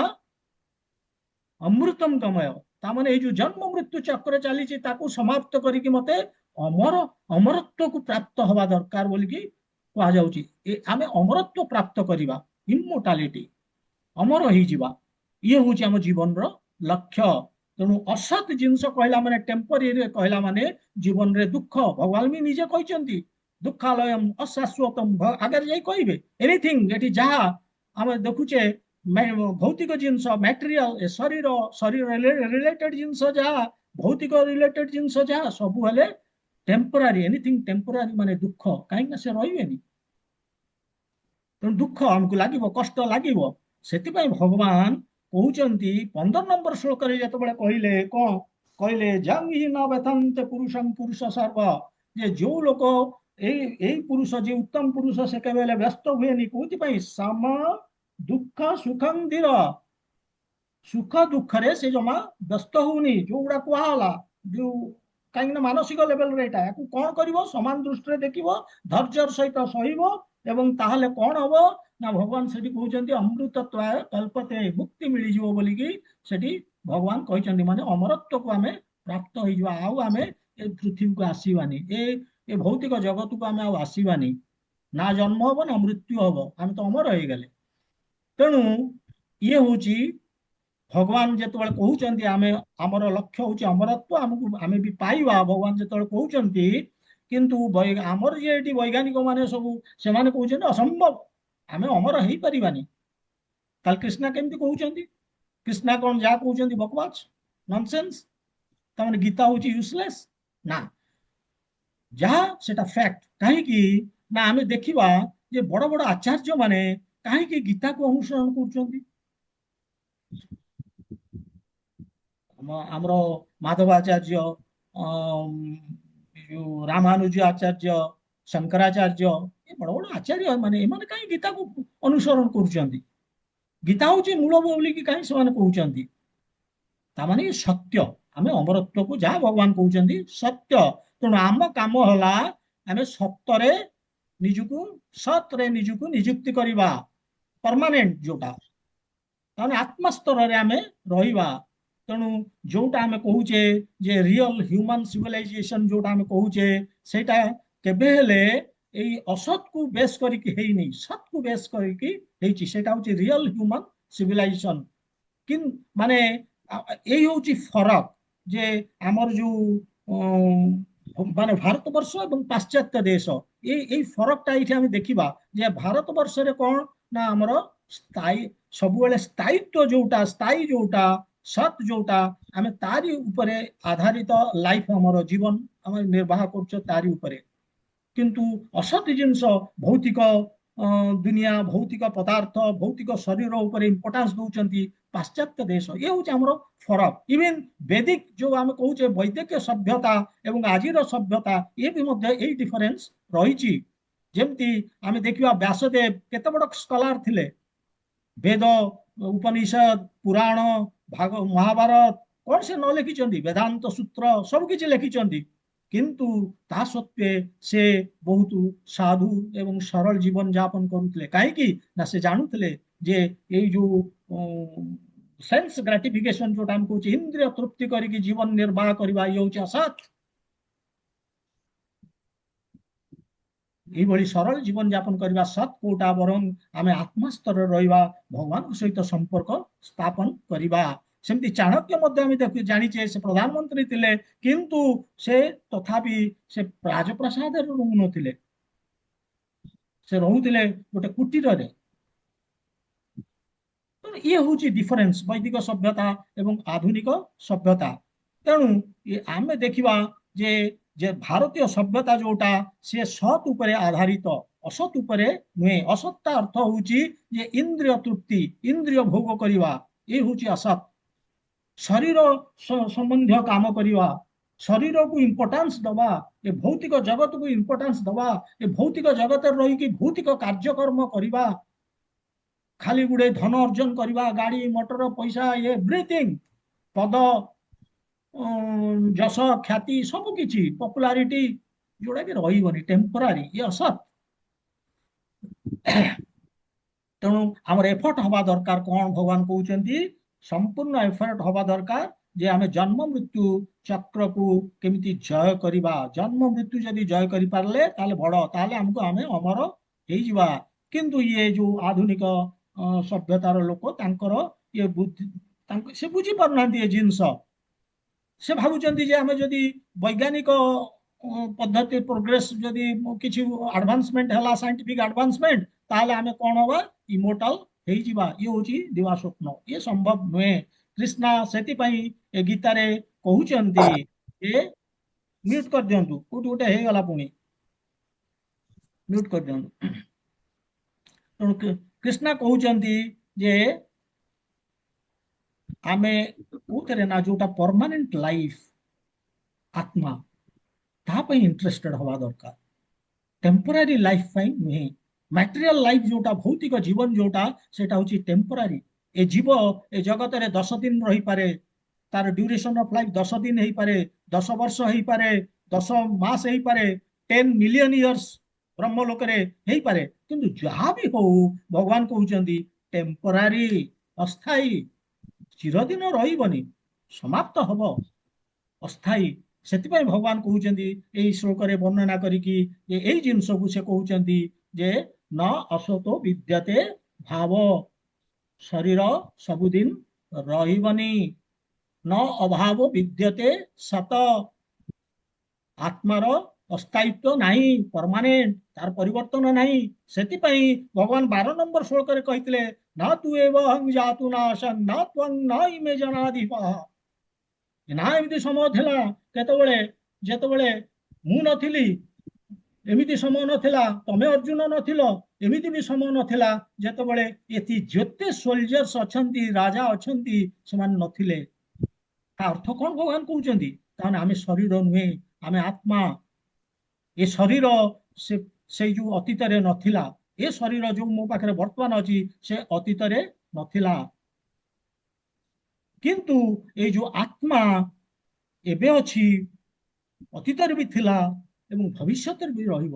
अमृतम गमय तामाने जो जन्म मृत्यु चक्र चली समाप्त करके मते अमर अमरत्व को प्राप्त हवा दरकार बोलिकी कहुच्छी आम अमरत्व प्राप्त करवा इमोर्टालिटी अमर हो ये हूँ आम जीवन लक्ष्य तेणु असत जिनस कहला माने टेम्परेरी कहला माने जीवन रे दुख भगवान भी निजे कहते दुखालयम अशाश्वतम आगे जाई कहबे एनीथिंग एटी जहाँ आम देखुचे भौतिक जिनस मटेरियल शरीर शरीर रिलेटेड जिनस जहाँ भौतिक रिलेटेड जिनस जहाँ सब हेले टेम्परारी एनीथिंग टेम्परारी माने दुख कहीं से रही तेणु दुख आमको लगे कष्ट लगे से भगवान कहते 15 नंबर श्लोक जो कहले कौन कहले जंग ही न व्यथंत पुरुषं पुरुष सर्व जे जो लोक यही पुरुष जे उत्तम पुरुष से केवल व्यस्त हुए कौन सम दुख सुखम धीर सुख दुख रे से जमा व्यस्त होनी जो गुड़ा कहला जो कहीं मानसिक लेवल रे कौन कर समान दृष्टि देखिए धैर्य सहित सहब एवं ताहले कौन हम ना भगवान से कहते अमृतत्व कल्पते मुक्ति मिल जाव बोलिकी सेठी भगवान कहते माने अमरत्व को आम प्राप्त हो आम ए पृथ्वी को आसवानी ए भौतिक जगत को आम आसवानी ना जन्म हम ना मृत्यु हम आम तो अमर हो गले तेणु ये हूँ भगवान जो कहते आम आमर लक्ष्य हूँ अमरत्व आमको आम भी पाइबा भगवान जो कहते किंतु आमर ये वैज्ञानिक माने सब से कहते असंभव आम अमर हो पारानी ताल कृष्णा केमती कहते कृष्णा कौन जहाँ कहते बकवास नॉनसेंस तमाने गीता हूँ यूजलेस ना जहाँ सेटा फैक्ट कहीं ना आम देखा जे बड़ बड़ आचार्य माने कहीं गीता को अनुसरण कर आमर माधवाचार्य रामानुज आचार्य शंकराचार्य ये बड़ बड़ आचार्य माने कहीं गीता को अनुसरण कर गीता हूँ मूल बोलिकी कहीं से कहते तामाने सत्य आम अमरत्व को जहाँ भगवान कहते सत्य तेणु आम काम है आम सत्य निजुको सत्रे निजुको निजुक्ति करवा परमानेंट जोटा ताने आत्मा स्तर रे आम रहिबा तेणु जोटा आम कहूचे जे रियल ह्यूमन सिविलाइजेशन जोटा आम कहूचे सेटा केबे हेले এই ଅସତକୁ ବେସ୍ କରିକି ହେଇନି, ସତକୁ ବେସ୍ କରିକି ହେଇଛି। ସେଇଟା ହଉଛି ରିଅଲ ହ୍ୟୁମାନ ସିଭିଲାଇଜେସନ। କିନ୍ତୁ ମାନେ ଏଇ ହଉଛି ଫରକ, ଯେ ଆମର ଯୋଉ ମାନେ ଭାରତବର୍ଷ ଏବଂ ପାଶ୍ଚାତ୍ୟ ଦେଶ, ଏଇ ଫରକଟା ଏଇଠି ଆମେ ଦେଖିବା। ଯେ ଭାରତବର୍ଷରେ କଣ ନା ଆମର ସ୍ଥାୟୀ, ସବୁବେଳେ ସ୍ଥାୟିତ୍ୱ ଯୋଉଟା, ସ୍ଥାୟୀ ଯୋଉଟା, ସତ୍ ଯୋଉଟା, ଆମେ ତାରି ଉପରେ ଆଧାରିତ ଲାଇଫ, ଆମର ଜୀବନ ଆମେ ନିର୍ବାହ କରୁଛ ତାରି ଉପରେ। କିନ୍ତୁ ଅସତ୍ ଜିନିଷ, ଭୌତିକ ଦୁନିଆ, ଭୌତିକ ପଦାର୍ଥ, ଭୌତିକ ଶରୀର ଉପରେ ଇମ୍ପୋର୍ଟାନ୍ସ ଦଉଛନ୍ତି ପାଶ୍ଚାତ୍ୟ ଦେଶ। ଇଏ ହଉଛି ଆମର ଫରକ। ଇଭେନ ବେଦିକ ଯୋଉ ଆମେ କହୁଛେ ବୈଦିକ ସଭ୍ୟତା ଏବଂ ଆଜିର ସଭ୍ୟତା, ଇଏ ବି ମଧ୍ୟ ଏଇ ଡିଫରେନ୍ସ ରହିଛି। ଯେମିତି ଆମେ ଦେଖିବା ବ୍ୟାସଦେବ କେତେ ବଡ ସ୍କଲାର ଥିଲେ। ବେଦ, ଉପନିଷଦ, ପୁରାଣ, ମହାଭାରତ, କଣ ସେ ନ ଲେଖିଛନ୍ତି? ବେଦାନ୍ତ ସୂତ୍ର ସବୁ କିଛି ଲେଖିଛନ୍ତି। କିନ୍ତୁ ତା ସତ୍ତ୍ୱେ ସେ ବହୁତ ସାଧୁ ଏବଂ ସରଳ ଜୀବନ ଯାପନ କରୁଥିଲେ। କାହିଁକି ନା ସେ ଜାଣୁଥିଲେ ଯେ ଏଇ ଯୋଉ ସେନ୍ସ ଗ୍ରାଟିଫିକେସନ, ଯୋଉଟା ଆମେ କହୁଛେ ଇନ୍ଦ୍ରିୟ ତୃପ୍ତି କରିକି ଜୀବନ ନିର୍ବାହ କରିବା, ଇଏ ହଉଛି ଅସତ୍। ଏଇଭଳି ସରଳ ଜୀବନ ଯାପନ କରିବା ସତ୍ କୋଉଟା, ବରଂ ଆମେ ଆତ୍ମା ସ୍ତରରେ ରହିବା, ଭଗବାନଙ୍କ ସହିତ ସମ୍ପର୍କ ସ୍ଥାପନ କରିବା। ସେମିତି ଚାଣକ୍ୟ ମଧ୍ୟ ଆମେ ଦେଖୁ, ଜାଣିଛେ ସେ ପ୍ରଧାନମନ୍ତ୍ରୀ ଥିଲେ, କିନ୍ତୁ ସେ ତଥାପି ସେ ରାଜପ୍ରାସାଦରେ ରହୁନଥିଲେ, ସେ ରହୁଥିଲେ ଗୋଟେ କୁଟୀରରେ। ଇଏ ହଉଛି ଡିଫରେନ୍ସ ବୈଦିକ ସଭ୍ୟତା ଏବଂ ଆଧୁନିକ ସଭ୍ୟତା। ତେଣୁ ଆମେ ଦେଖିବା ଯେ ଯେ ଭାରତୀୟ ସଭ୍ୟତା ଯୋଉଟା, ସେ ସତ୍ ଉପରେ ଆଧାରିତ, ଅସତ୍ ଉପରେ ନୁହେଁ। ଅସତଟା ଅର୍ଥ ହଉଛି ଯେ ଇନ୍ଦ୍ରିୟ ତୃପ୍ତି, ଇନ୍ଦ୍ରିୟ ଭୋଗ କରିବା, ଏ ହଉଛି ଅସତ୍। ଶରୀର ସମ୍ବନ୍ଧୀୟ କାମ କରିବା, ଶରୀରକୁ ଇମ୍ପୋର୍ଟାନ୍ସ ଦବା, ଏ ଭୌତିକ ଜଗତକୁ ଇମ୍ପୋର୍ଟାନ୍ସ ଦବା, ଏ ଭୌତିକ ଜଗତରେ ରହିକି ଭୌତିକ କାର୍ଯ୍ୟକର୍ମ କରିବା, ଖାଲି ଗୁଡେ ଧନ ଅର୍ଜନ କରିବା, ଗାଡି ମଟର ପଇସା, ଏଭ୍ରିଥିଙ୍ଗ, ପଦ, ଯଶ ଖ୍ୟାତି, ସବୁ କିଛି ପପୁଲାରିଟି, ଯୋଉଟା କି ରହିବନି, ଟେମ୍ପୋରାରୀ, ଇଏ ଅସତ୍। ତେଣୁ ଆମର ଏଫର୍ଟ ହବା ଦରକାର। କଣ ଭଗବାନ କହୁଛନ୍ତି? ସମ୍ପୂର୍ଣ୍ଣ ଏଫର୍ଟ ହବା ଦରକାର ଯେ ଆମେ ଜନ୍ମ ମୃତ୍ୟୁ ଚକ୍ରକୁ କେମିତି ଜୟ କରିବା। ଜନ୍ମ ମୃତ୍ୟୁ ଯଦି ଜୟ କରିପାରିଲେ ତାହେଲେ ବଡ, ତାହେଲେ ଆମକୁ ଆମେ ଅମର ହେଇଯିବା। କିନ୍ତୁ ଇଏ ଯୋଉ ଆଧୁନିକ ସଭ୍ୟତାର ଲୋକ, ତାଙ୍କର ଇଏ ବୁଦ୍ଧି, ସେ ବୁଝି ପାରୁନାହାନ୍ତି ଏ ଜିନିଷ। ସେ ଭାବୁଛନ୍ତି ଯେ ଆମେ ଯଦି ବୈଜ୍ଞାନିକ ପଦ୍ଧତି ପ୍ରୋଗ୍ରେସ, ଯଦି କିଛି ଆଡଭାନ୍ସମେଣ୍ଟ ହେଲା, ସାଇଣ୍ଟିଫିକ ଆଡଭାନ୍ସମେଣ୍ଟ, ତାହେଲେ ଆମେ କଣ ହବା? ଇମୋର୍ଟାଲ ହେଇଯିବା। ଇଏ ହଉଛି ଦିବା ସ୍ୱପ୍ନ, ଇଏ ସମ୍ଭବ ନୁହେଁ। କୃଷ୍ଣ ସେଥିପାଇଁ ଏ ଗୀତାରେ କହୁଛନ୍ତି ଯେ, ମ୍ୟୁଟ କରିଦିଅନ୍ତୁ, କୋଉଠି ଗୋଟେ ହେଇଗଲା, ପୁଣି ମ୍ୟୁଟ କରିଦିଅନ୍ତୁ। ତେଣୁ କୃଷ୍ଣ କହୁଛନ୍ତି ଯେ ଆମେ କୋଉଥିରେ ନା, ଯୋଉଟା ପରମାନେଣ୍ଟ ଲାଇଫ, ଆତ୍ମା, ତା ପାଇଁ ଇଣ୍ଟରେଷ୍ଟେଡ ହବା ଦରକାର, ଟେମ୍ପୋରାରୀ ଲାଇଫ ପାଇଁ ନୁହେଁ। ମ୍ୟାଟେରିଆଲ ଲାଇଫ ଯୋଉଟା, ଭୌତିକ ଜୀବନ ଯୋଉଟା, ସେଟା ହଉଛି ଟେମ୍ପୋରାରୀ। ଏ ଜୀବ ଏ ଜଗତରେ 10 ଦିନ ରହିପାରେ, ତାର ଡ୍ୟୁରେସନ ଅଫ ଲାଇଫ 10 ଦିନ ହେଇପାରେ, 10 ବର୍ଷ ହେଇପାରେ, 10 ମାସ ହେଇପାରେ, 10 ମିଲିୟନ ଇୟର୍ସ ବ୍ରହ୍ମଲୋକରେ ହେଇପାରେ। କିନ୍ତୁ ଯାହା ବି ହଉ, ଭଗବାନ କହୁଛନ୍ତି ଟେମ୍ପୋରାରୀ, ଅସ୍ଥାୟୀ, ଚିରଦିନ ରହିବନି, ସମାପ୍ତ ହବ, ଅସ୍ଥାୟୀ। ସେଥିପାଇଁ ଭଗବାନ କହୁଛନ୍ତି ଏଇ ଶ୍ଲୋକରେ ବର୍ଣ୍ଣନା କରିକି, ଯେ ଏଇ ଜିନିଷକୁ ସେ କହୁଛନ୍ତି ଯେ ନ ଅସତୋ ବିଦ୍ୟତେ ଭାବ, ଶରୀର ସବୁଦିନ ରହିବନି। ନ ଅଭାବ ବିଦ୍ୟତେ ସତ, ଆତ୍ମାର ଅସ୍ଥାୟିତ୍ୱ ନାହିଁ, ପରମାନେଣ୍ଟ, ତାର ପରିବର୍ତ୍ତନ ନାହିଁ। ସେଥିପାଇଁ ଭଗବାନ 12 ନମ୍ବର ଶ୍ଲୋକରେ କହିଥିଲେ, ନା ତୁ ଏବ ହଂ ଜାତୁ ନାଶଂ ନା ତ୍ୱଂ ନା ଇମେ ଜନାଧିପଃ। ନା ଏମିତି ସମୟ ଥିଲା କେତେବେଳେ, ଯେତେବେଳେ ମୁଁ ନଥିଲି, ଏମିତି ସମୟ ନଥିଲା, ତମେ ଅର୍ଜୁନ ନଥିଲ, ଏମିତି ବି ସମୟ ନଥିଲା ଯେତେବେଳେ ଏଠି ଯେତେ ସୋଲଜର୍ସ ଅଛନ୍ତି, ରାଜା ଅଛନ୍ତି, ସେମାନେ ନଥିଲେ। ତା ଅର୍ଥ କଣ ଭଗବାନ କହୁଛନ୍ତି? ତାମାନେ ଆମେ ଶରୀର ନୁହେଁ, ଆମେ ଆତ୍ମା। ଏ ଶରୀର ସେ ସେଇ ଯୋଉ ଅତୀତରେ ନଥିଲା। ଏ ଶରୀର ଯୋଉ ମୋ ପାଖରେ ବର୍ତ୍ତମାନ ଅଛି, ସେ ଅତୀତରେ ନଥିଲା। କିନ୍ତୁ ଏଇ ଯୋଉ ଆତ୍ମା ଏବେ ଅଛି, ଅତୀତରେ ବି ଥିଲା ଏବଂ ଭବିଷ୍ୟତରେ ବି ରହିବ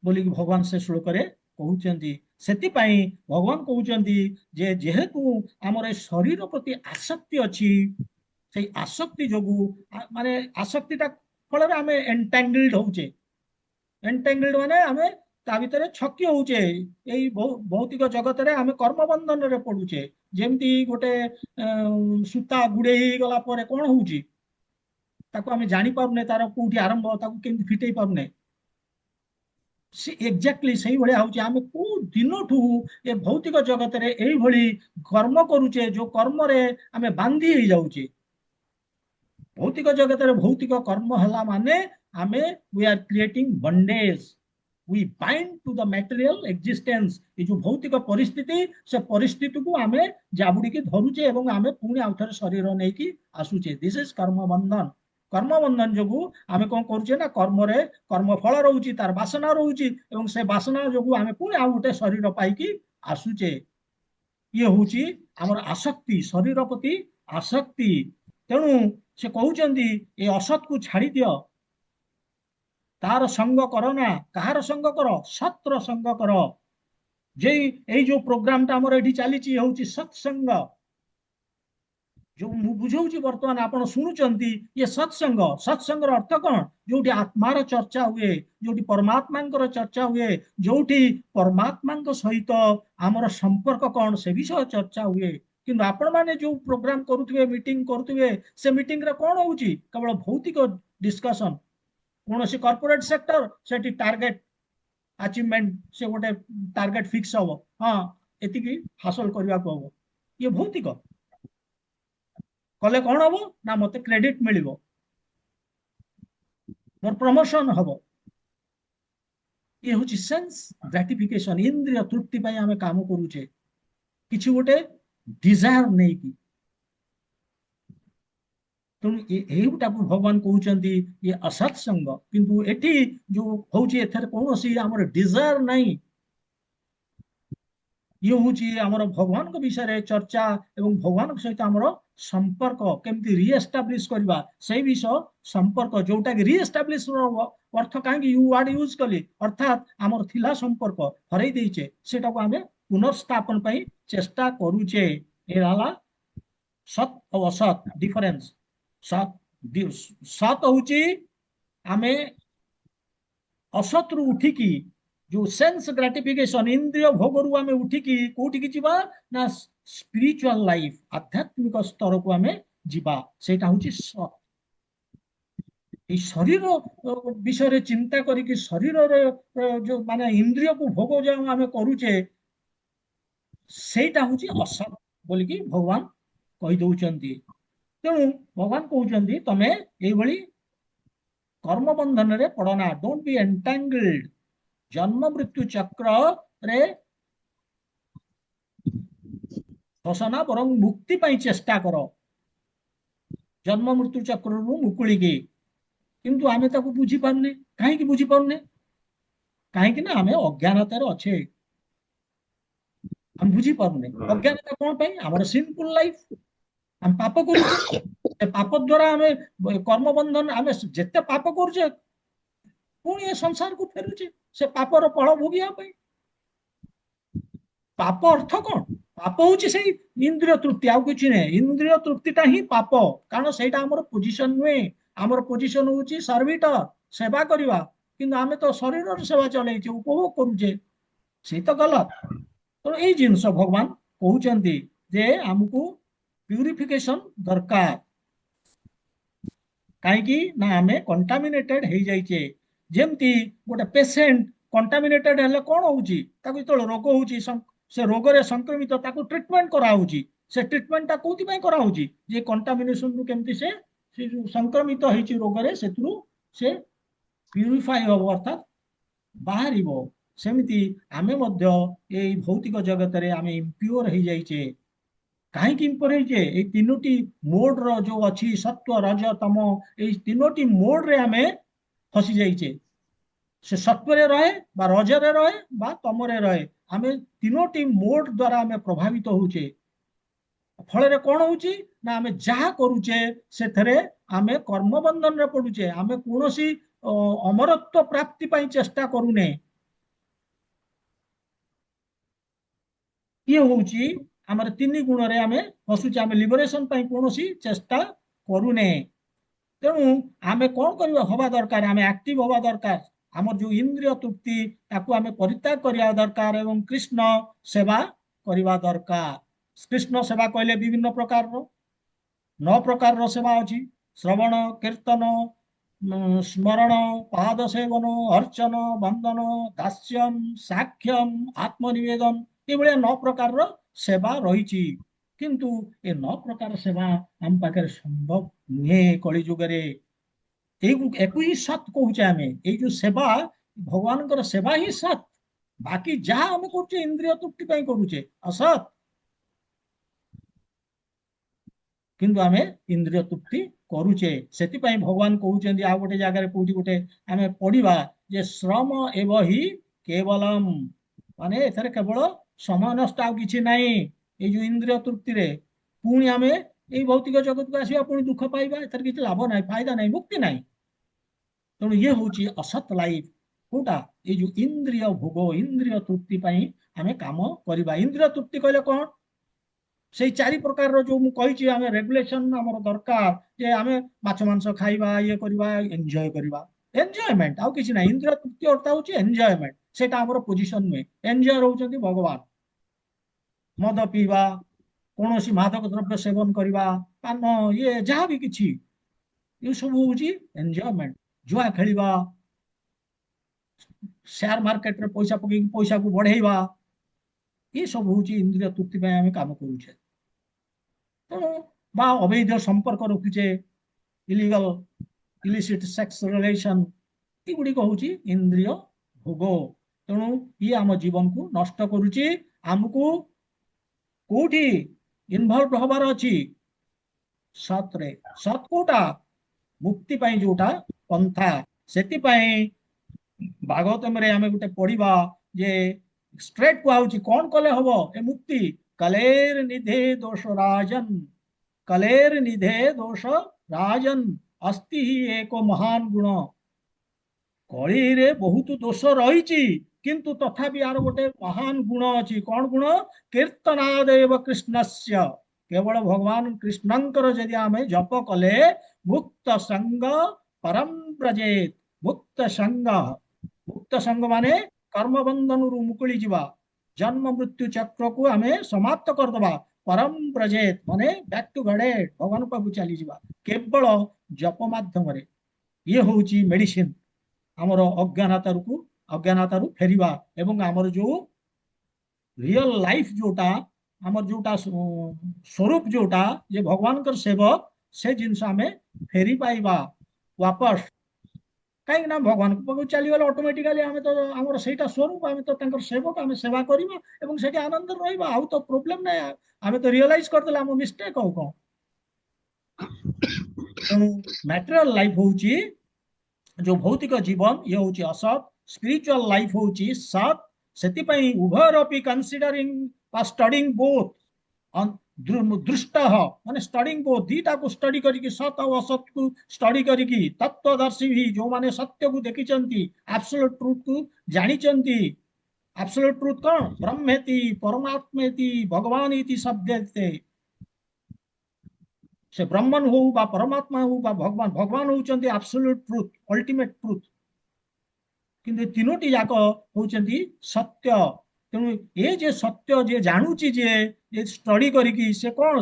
ବୋଲିକି ଭଗବାନ ସେ ଶ୍ଲୋକରେ କହୁଛନ୍ତି। ସେଥିପାଇଁ ଭଗବାନ କହୁଛନ୍ତି ଯେ ଯେହେତୁ ଆମର ଏ ଶରୀର ପ୍ରତି ଆସକ୍ତି ଅଛି, ସେଇ ଆସକ୍ତି ଯୋଗୁ, ମାନେ ଆସକ୍ତିଟା ଫଳରେ ଆମେ ଏଣ୍ଟାଙ୍ଗଲ୍ଡ ହଉଛେ। एंटेंगल्ड माने आमे ता भितर छकी होउचे एई भौतिक जगत रे आमे कर्म बंधन रे पडुचे जेमती गोटे सूता गुड़े गला परे कोन होउची ताको आमे जानि पारुने तार कोठी आरंभ ताको केमती फिटेई पारुने से एक्जाक्टली सही भलिया होउची आमे को दिनठू ए भौतिक जगत रे एई भली कर्म करूचे जो कर्म रे आमे बांधी हे जाउचे भौतिक जगत रे भौतिक कर्म हला माने आमे we are creating bondage we bind to the material existence ये जो भौतिक परिस्थिति से परिस्थिति को आमे जाबुडी के धरुचे एवं आमे पुणी आउथर शरीर नै की आसुचे दिस इज कर्म बंधन कर्म बंधन जोगु आमे कोन करूचे ना कर्म रे कर्म फल रहउची तार वासना रहउची एवं से वासना जोगु आमे पुणी आउ गोटे शरीर पाई की आसुचे ये होची हमर आसक्ति शरीर प्रति आसक्ति तेणु से कहउचंदी ए असत को छाड़ी दियो तार संग करो ना कहार संग करो सत्र संग करो जे ए जो प्रोग्राम ता हमर एठी चली ची होची सत्संग जो मु बुझौची वर्तमान आपण सुनुचंती ये सत्संग सत्संग रो अर्थ कोन जोठी आत्मार चर्चा हुए जोठी परमात्मांकर चर्चा हुए जोठी परमात्मांक सहित हमर संपर्क कोन से विषय चर्चा हुए किंतु आपण माने जो प्रोग्राम करूथुवे मीटिंग करूथुवे से मीटिंग रे कोन होउची केवल भौतिक डिस्कशन कोनोसी कॉर्पोरेट सेक्टर सेठी टार्गेट अचीवमेंट से गोटे टार्गेट फिक्स हो हाँ एतिकी हासिल करबा को हो ये भौतिक कले कौन हम ना मत क्रेडिट मिल मोर प्रमोशन हम ये हूँ सेंस ग्रेटिफिकेशन इंद्रिय तृप्ति आम काम करुचे किसी गोटे डिजायर नहीं कि तेणुटा भगवान कहते ये असत्संग किंतु एटी जो हूँ एथर कौन आम डिजायर नहीं ये हूँ आमर भगवान विषय चर्चा एवं भगवान सहित आमर संपर्क केमती रिएस्टाब्लिश करवा से विषय संपर्क जोटा कि रिएस्टाब्लिश अर्थ कहीं यू वर्ड यूज कली अर्थात आमर थिला संपर्क हरई देचे सेटा को आमे पुनर्स्थापन पई चेष्टा करूचे एला सत और असत डिफरेंस सत सत होची आमे असत रु उठिकी जो सेंस ग्रेटिफिकेशन इंद्रिय भोग रु आमे उठिकी कोठी की जीवा ना स्पिरिचुअल लाइफ आध्यात्मिक स्तर को आमे जीवा सेटा होची सत এই শরীর বিষয়ে চিন্তা করি কি শরীরের যে মানে ইন্দ্রিয় को ভোগ যে আমি করুছে সেইটা হচ্ছে অসৎ বলি কি ভগবান কই দউচন্তি তেণু ভগবান কହୁचंती তমে এইভଳି কর্ম বন্ধନରେ পড়না ডোন্ট বি এন্টাঙ্গলড जन्म मृत्यु चक्र रे फसना बरं मुक्ति पाई चेष्टा करो जन्म मृत्यु चक्र रु मुकुली की किंतु आमे ताको बुझी पारने काहे की बुझी पारने काहे की ना आमे अज्ञानतार अच्छे हम बुझी पारने अज्ञानता कोन पाई हमर सिंपल लाइफ हम पाप करू पाप द्वारा आमे कर्म बंधन आमे जत्ते पाप करूचे पुणी ए संसार को फेरुचे से पापर फल भोगिया पाई पाप अर्थ कौन पाप होची से इंद्रिय तृप्ति आउ किछि नै इंद्रिय तृप्तिटा ही पाप कारण सेटा हमर पोजीशन नुए हमर पोजीशन होची सर्विटर सेवा करिवा किंतु आमे तो शरीर सेवा चलै छै उपभोग करूचे से तो गलत तो ए जिंस भगवान कहउचंती जे हमकु प्यूरिफिकेशन दरकार काहे की ना आमे कंटामिनेटेड हे जाइछे जेमती गोटे पेशेंट कंटामिनेटेड हेले कोन होउची ताकु तो रोग होउची से रोग रे संक्रमित ताकु ट्रीटमेंट करा होउची से ट्रीटमेंट ता कोथि पय करा होउची जे कंटामिनेशन रु केमती से संक्रमित होइची रोग रे सेतरु से प्यूरिफाई हो अर्थात बाहरिबो सेमिति आमे मध्य एई भौतिक जगत रे आमे इम्प्योर हे जाइछे काहे कि इम्प्योर हेजे ए तीनोटी मोड रो जो अछि सत्व रज तम ए तीनोटी मोड रे आमे फसी जाइछे से सत्वरे रहे बा रजरे रहे बा तमरे रहे आमे तीनोटी मोड द्वारा आमे प्रभावित होउचे फल रे कोन होउची ना आमे जहा करूचे सेथरे आमे कर्म बंधन रे पडुचे आमे कोनोसी अमरत्व प्राप्ति पई चेष्टा करूने ये होउची हमर तीन गुण रे आमे फसुचे आमे लिबरेशन पई कोनोसी चेष्टा करूने तेणु आमे कौन करवा हवा दरकार आमे एक्टिव हवा दरकार ଆମର ଯୋଉ ଇନ୍ଦ୍ରିୟ ତୃପ୍ତି ତାକୁ ଆମେ ପରିତ୍ୟାଗ କରିବା ଦରକାର ଏବଂ କୃଷ୍ଣ ସେବା କରିବା ଦରକାର। କୃଷ୍ଣ ସେବା କହିଲେ ବିଭିନ୍ନ ପ୍ରକାରର 9 ପ୍ରକାରର ସେବା ଅଛି। ଶ୍ରବଣ, କୀର୍ତ୍ତନ, ସ୍ମରଣ, ପାଦ ସେବନ, ଅର୍ଚ୍ଚନ, ବନ୍ଦନ, ଦାସ୍ୟମ, ସାକ୍ଷ୍ୟମ, ଆତ୍ମନିବେଦନ, ଏଭଳିଆ 9 ପ୍ରକାରର ସେବା ରହିଛି। କିନ୍ତୁ ଏ 9 ପ୍ରକାର ସେବା ଆମ ପାଖରେ ସମ୍ଭବ ନୁହେଁ କଳି ଯୁଗରେ। ଏକୁ ହିଁ ସତ୍ କହୁଛେ ଆମେ। ଏଇ ଯୋଉ ସେବା, ଭଗବାନଙ୍କର ସେବା ହିଁ ସତ୍। ବାକି ଯାହା ଆମେ କରୁଛେ ଇନ୍ଦ୍ରିୟ ତୃପ୍ତି ପାଇଁ କରୁଛେ ଅସତ୍। କିନ୍ତୁ ଆମେ ଇନ୍ଦ୍ରିୟ ତୃପ୍ତି କରୁଛେ। ସେଥିପାଇଁ ଭଗବାନ କହୁଛନ୍ତି ଆଉ ଗୋଟେ ଜାଗାରେ, କୋଉଠି ଗୋଟେ ଆମେ ପଢିବା ଯେ ଶ୍ରମ ଏବ ହି କେବଲମ, ମାନେ ଏଥିରେ କେବଳ ସମୟ ନଷ୍ଟ, ଆଉ କିଛି ନାହିଁ। ଏଇ ଯୋଉ ଇନ୍ଦ୍ରିୟ ତୃପ୍ତିରେ ପୁଣି ଆମେ ଏଇ ଭୌତିକ ଜଗତକୁ ଆସିବା, ପୁଣି ଦୁଃଖ ପାଇବା, ଏଥିରେ କିଛି ଲାଭ ନାହିଁ, ଫାଇଦା ନାହିଁ, ମୁକ୍ତି ନାହିଁ। ତେଣୁ ଇଏ ହଉଛି ଅସତ୍ ଲାଇଫ। କୋଉଟା? ଏଇ ଯୋଉ ଇନ୍ଦ୍ରିୟ ଭୋଗ, ଇନ୍ଦ୍ରିୟ ତୃପ୍ତି ପାଇଁ ଆମେ କାମ କରିବା। ଇନ୍ଦ୍ରିୟ ତୃପ୍ତି କହିଲେ କଣ? ସେଇ 4 ପ୍ରକାରର ଯୋଉ ମୁଁ କହିଛି, ଆମେ ରେଗୁଲେସନ ଆମର ଦରକାର ଯେ ଆମେ ମାଛ ମାଂସ ଖାଇବା, ଇଏ କରିବା, ଏନ୍ଜୟ କରିବା। ଏନ୍ଜୟମେଣ୍ଟ, ଆଉ କିଛି ନାହିଁ। ଇନ୍ଦ୍ରିୟ ତୃପ୍ତି ଅର୍ଥ ହଉଛି ଏନ୍ଜୟମେଣ୍ଟ। ସେଇଟା ଆମର ପୋଜିସନ ନୁହେଁ। ଏନ୍ଜୟ ରହୁଛନ୍ତି ଭଗବାନ। ମଦ ପିଇବା, କୌଣସି ମାଦକ ଦ୍ରବ୍ୟ ସେବନ କରିବା, ପାନ, ଇଏ ଯାହା ବି କିଛି, ଏ ସବୁ ହଉଛି ଏନ୍ଜୟମେଣ୍ଟ। ଜୁଆ ଖେଳିବା, ସେୟାର ମାର୍କେଟରେ ପଇସା ପକେଇକି ପଇସାକୁ ବଢେଇବା, ଏ ସବୁ ହଉଛି ଇନ୍ଦ୍ରିୟ ତୃପ୍ତି ପାଇଁ ଆମେ କାମ କରୁଛେ। ତେଣୁ ବା ଅବୈଧ ସମ୍ପର୍କ ରଖୁଛେ, ଇଲିଗାଲ ଇଲିସିଟ ସେକ୍ସ ରିଲେସନ, ଏଗୁଡିକ ହଉଛି ଇନ୍ଦ୍ରିୟ ଭୋଗ। ତେଣୁ ଇଏ ଆମ ଜୀବନକୁ ନଷ୍ଟ କରୁଛି। ଆମକୁ କୋଉଠି ଇନଭଲ୍ଭ ହବାର ଅଛି? ସତରେ। ସତ୍ କୋଉଟା? ମୁକ୍ତି ପାଇଁ ଯୋଉଟା ପନ୍ଥା। ସେଥିପାଇଁ ଭାଗବତମରେ ଆମେ ଗୋଟେ ପଢିବା ଯେ ଷ୍ଟ୍ରେଟ କୁହାହଉଛି କଣ କଲେ ହବ ଏ ମୁକ୍ତି? କଲେର ନିଧେ ଦୋଷ ରାଜନ, କଲେର ନିଧେ ଦୋଷ ରାଜନ, ଅସ୍ତି ହି ଏକ ମହାନ ଗୁଣ। କଳିରେ ବହୁତ ଦୋଷ ରହିଛି, କିନ୍ତୁ ତଥାପି ଆର ଗୋଟେ ମହାନ ଗୁଣ ଅଛି। କଣ ଗୁଣ? କୀର୍ତ୍ତନାଦେବ କୃଷ୍ଣସ୍ୟ, କେବଳ ଭଗବାନ କୃଷ୍ଣଙ୍କର ଯଦି ଆମେ ଜପ କଲେ ମୁକ୍ତ ସଙ୍ଗ ପରମ ବ୍ରଜେତ। ମୁକ୍ତ ସଙ୍ଗ, ମୁକ୍ତ ସଙ୍ଗ ମାନେ କର୍ମବନ୍ଧନରୁ ମୁକୁଳି ଯିବା, ଜନ୍ମ ମୃତ୍ୟୁ ଚକ୍ରକୁ ଆମେ ସମାପ୍ତ କରିଦବା। ପରମ ବ୍ରଜେତ ମାନେ ବ୍ୟାକ୍ ଟୁ ଗଡେଡ, ଭଗବାନ ପାଖକୁ ଚାଲିଯିବା କେବଳ ଜପ ମାଧ୍ୟମରେ। ଇଏ ହଉଛି ମେଡିସିନ ଆମର ଅଜ୍ଞାନତାରୁ ଫେରିବା, ଏବଂ ଆମର ଯୋଉ ରିଅଲ ଲାଇଫ ଯୋଉଟା, ଆମର ଯୋଉଟା ସ୍ୱରୂପ ଯୋଉଟା ଯେ ଭଗବାନଙ୍କର ସେବକ, ସେ ଜିନିଷ ଆମେ ଫେରି ପାଇବା ୱାପସ। କାହିଁକି ନା ଭଗବାନଙ୍କ ପାଖକୁ ଚାଲିଗଲେ ଅଟୋମେଟିକାଲି ଆମେ ତ, ଆମର ସେଇଟା ସ୍ୱରୂପ, ଆମେ ତ ତାଙ୍କର ସେବକ, ଆମେ ସେବା କରିବା ଏବଂ ସେଠି ଆନନ୍ଦରେ ରହିବା। ଆଉ ତ ପ୍ରୋବ୍ଲେମ ନାହିଁ। ଆମେ ତ ରିଅଲାଇଜ କରିଦେଲେ ଆମ ମିଷ୍ଟେକ୍, ଆଉ କଣ। ତେଣୁ ମ୍ୟାଟେରିଆଲ ଲାଇଫ ହଉଛି ଯୋଉ ଭୌତିକ ଜୀବନ, ଇଏ ହଉଛି ଅସତ୍। ସ୍ପିରିଚୁଆଲ ଲାଇଫ ହଉଛି ସତ୍। ସେଥିପାଇଁ ଉଭୟର ଅପି କନସିଡରିଂ ବା ଷ୍ଟଡିଂ ବୋଥ, ଦୃଷ୍ଟ ମାନେ ଷ୍ଟଡିଂ ବୋଥ, ଦିଟାକୁ ଷ୍ଟଡି କରିକି, ସତ୍ ଆଉ ଅସତକୁ ଷ୍ଟଡି କରିକି, ତତ୍ତ୍ୱଦର୍ଶୀ ବି ଯୋଉମାନେ ସତ୍ୟକୁ ଦେଖିଛନ୍ତି, ଆବସୋଲ୍ୟୁଟ ଟ୍ରୁଥକୁ ଜାଣିଛନ୍ତି। ଆବସୋଲ୍ୟୁଟ ଟ୍ରୁଥ କଣ? ବ୍ରହ୍ମେତି ପରମାତ୍ମେତି ଭଗବାନ ଇତି ଶବ୍ଦତେ। ସେ ବ୍ରହ୍ମନ ହଉ ବା ପରମାତ୍ମା ହଉ ବା ଭଗବାନ, ଭଗବାନ ହଉଛନ୍ତି ଆବସୋଲ୍ୟୁଟ ଟ୍ରୁଥ, ଅଲ୍ଟିମେଟ ଟ୍ରୁଥ। କିନ୍ତୁ ଏ ତିନୋଟି ଯାକ ହଉଛନ୍ତି ସତ୍ୟ। ତେଣୁ ଏ ଯେ ସତ୍ୟ ଯିଏ ଜାଣୁଛି, ଯିଏ ଷ୍ଟଡି କରିକି, ସେ କଣ?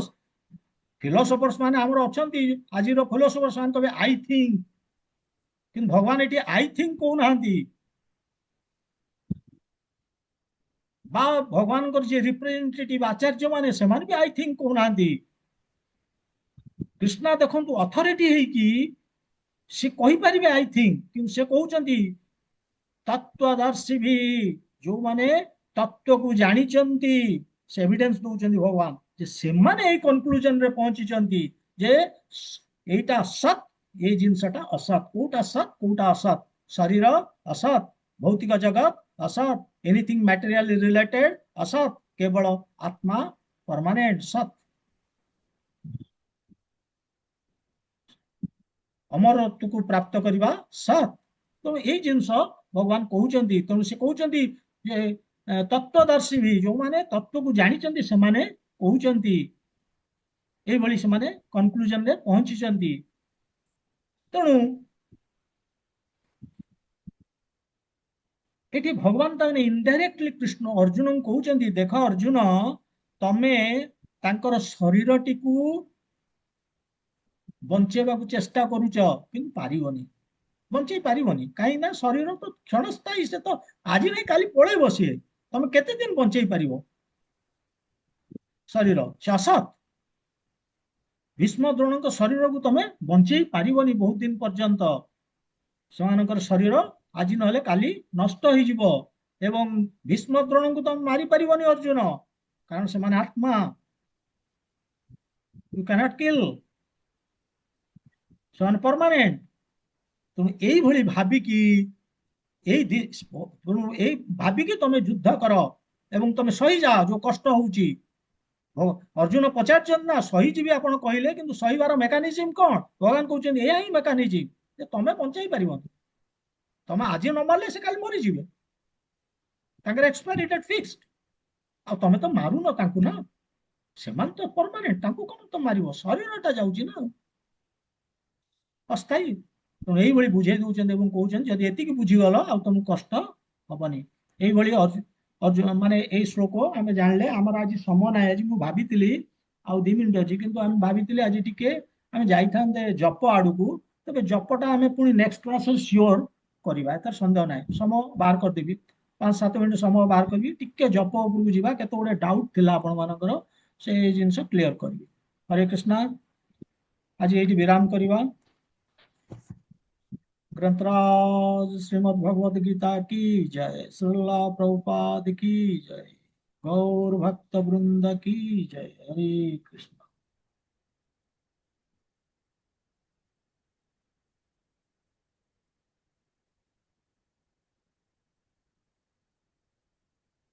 ଫିଲୋସଫର୍ସ ମାନେ ଆମର ଅଛନ୍ତି, ଆଜିର ଫିଲୋସଫର୍ସ ମାନେ କହିବେ ଆଇ ଥିଙ୍କ, କିନ୍ତୁ ଭଗବାନ ଏଠି ଆଇ ଥିଙ୍କ କହୁନାହାନ୍ତି। ବା ଭଗବାନଙ୍କର ଯିଏ ରିପ୍ରେଜେଣ୍ଟେଟିଭ ଆଚାର୍ଯ୍ୟ ମାନେ, ସେମାନେ ବି ଆଇ ଥିଙ୍କ କହୁନାହାନ୍ତି। କୃଷ୍ଣା ଦେଖନ୍ତୁ ଅଥରିଟି ହେଇକି ସେ କହିପାରିବେ ଆଇ ଥିଙ୍କ, କିନ୍ତୁ ସେ କହୁଛନ୍ତି ତତ୍ତ୍ୱଦର୍ଶୀ ବି, ଯୋଉମାନେ ତତ୍ତ୍ୱକୁ ଜାଣିଛନ୍ତି, ସେ ଏଭିଡେନ୍ସ ଦଉଛନ୍ତି ଭଗବାନ ଯେ ସେମାନେ ଏଇ କନକ୍ଲୁଜନରେ ପହଞ୍ଚିଛନ୍ତି ଯେ ଏଇଟା ସତ୍, ଏଇ ଜିନିଷଟା ଅସତ୍। କୋଉଟା ସତ୍, କୋଉଟା ଅସତ୍? ଶରୀର ଅସତ୍, ଭୌତିକ ଜଗତ ଅସତ୍, ଏନିଥିଙ୍ଗ ମ୍ୟାଟେରିଆଲ ରିଲେଟେଡ ଅସତ୍, କେବଳ ଆତ୍ମା ପରମାନେଣ୍ଟ ସତ୍। ଅମରତ୍ୱକୁ ପ୍ରାପ୍ତ କରିବା ସତ୍। ତେଣୁ ଏଇ ଜିନିଷ ଭଗବାନ କହୁଛନ୍ତି। ତେଣୁ ସେ କହୁଛନ୍ତି ଯେ ତତ୍ତ୍ୱଦର୍ଶୀ ବି, ଯୋଉମାନେ ତତ୍ତ୍ୱକୁ ଜାଣିଛନ୍ତି, ସେମାନେ କହୁଛନ୍ତି, ଏଇଭଳି ସେମାନେ କନକ୍ଲୁଜନରେ ପହଞ୍ଚିଛନ୍ତି। ତେଣୁ ଏଠି ଭଗବାନ ତାମାନେ ଇନଡାଇରେକ୍ଟଲି କୃଷ୍ଣ ଅର୍ଜୁନଙ୍କୁ କହୁଛନ୍ତି, ଦେଖ ଅର୍ଜୁନ, ତମେ ତାଙ୍କର ଶରୀରଟିକୁ ବଞ୍ଚେଇବାକୁ ଚେଷ୍ଟା କରୁଛ କିନ୍ତୁ ପାରିବନି, ବଞ୍ଚେଇ ପାରିବନି। କାହିଁକି ନା ଶରୀର ତ କ୍ଷଣସ୍ଥାୟୀ, ସେ ତ ଆଜି ନାହିଁ କାଲି ପଳେଇବ ସିଏ। ତମେ କେତେ ଦିନ ବଞ୍ଚେଇ ପାରିବ ଶରୀର? ସେ ଅସତ୍। ଭୀଷ୍ମ ଦ୍ରୋଣଙ୍କ ଶରୀରକୁ ତମେ ବଞ୍ଚେଇ ପାରିବନି ବହୁତ ଦିନ ପର୍ଯ୍ୟନ୍ତ। ସେମାନଙ୍କର ଶରୀର ଆଜି ନହେଲେ କାଲି ନଷ୍ଟ ହେଇଯିବ। ଏବଂ ଭୀଷ୍ମ ଦ୍ରୋଣଙ୍କୁ ତମେ ମାରିପାରିବନି ଅର୍ଜୁନ, କାରଣ ସେମାନେ ଆତ୍ମା। ୟୁ କ୍ୟାନଟ୍ କିଲ୍, ସେମାନେ ପରମାନେଣ୍ଟ। ତେଣୁ ଏଇଭଳି ଭାବିକି ଏଇ ଭାବିକି ତମେ ଯୁଦ୍ଧ କର ଏବଂ ତମେ ସହିଯାଅ ଯୋଉ କଷ୍ଟ ହଉଛି। ଅର୍ଜୁନ ପଚାରୁଛନ୍ତି ନା ସହିଯିବି ଆପଣ କହିଲେ, କିନ୍ତୁ ସହିବାର ମେକାନିଜିମ କଣ? ଭଗବାନ କହୁଛନ୍ତି ଏଇଆ ହିଁ ମେକାନିଜିମ, ଯେ ତମେ ବଞ୍ଚେଇ ପାରିବନି। ତମେ ଆଜି ନ ମାରିଲେ ସେ କାଲି ମରିଯିବେ, ତାଙ୍କର ଏକ୍ସପାୟରି ଡେଟ୍ ଫିକ୍ସଡ। ଆଉ ତମେ ତ ମାରୁନ ତାଙ୍କୁ ନା, ସେମାନେ ତ ପରମାନେଣ୍ଟ, ତାଙ୍କୁ କଣ ତ ମାରିବ? ଶରୀରଟା ଯାଉଛି ନା, ଅସ୍ଥାୟୀ। ତେଣୁ ଏଇଭଳି ବୁଝେଇ ଦଉଛନ୍ତି ଏବଂ କହୁଛନ୍ତି ଯଦି ଏତିକି ବୁଝିଗଲ ଆଉ ତମକୁ କଷ୍ଟ ହବନି। ଏଇଭଳି ମାନେ ଏଇ ଶ୍ଲୋକ ଆମେ ଜାଣିଲେ। ଆମର ଆଜି ସମୟ ନାହିଁ, ଆଜି ମୁଁ ଭାବିଥିଲି ଆଉ 2 ମିନିଟ ଅଛି, କିନ୍ତୁ ଆମେ ଭାବିଥିଲେ ଆଜି ଟିକେ ଆମେ ଯାଇଥାନ୍ତେ ଜପ ଆଡକୁ। ତେବେ ଜପଟା ଆମେ ପୁଣି ନେକ୍ସଟ କ୍ଲାସରେ ସିଓର କରିବା, ଏଥର ସନ୍ଦେହ ନାହିଁ। ସମୟ ବାହାର କରିଦେବି, 5-7 ମିନିଟ ସମୟ ବାହାର କରିବି, ଟିକେ ଜପ ଉପରକୁ ଯିବା। କେତେ ଗୁଡେ ଡାଉଟ ଥିଲା ଆପଣ ମାନଙ୍କର, ସେଇ ଜିନିଷ କ୍ଲିୟର କରିବି। ହରେ କୃଷ୍ଣ। ଆଜି ଏଇଠି ବିରାମ କରିବା। ग्रंथराज श्रीमद् भगवद गीता की जय, श्रीला प्रभुपाद की जय, गौर भक्त वृंद की जय। हरे कृष्ण।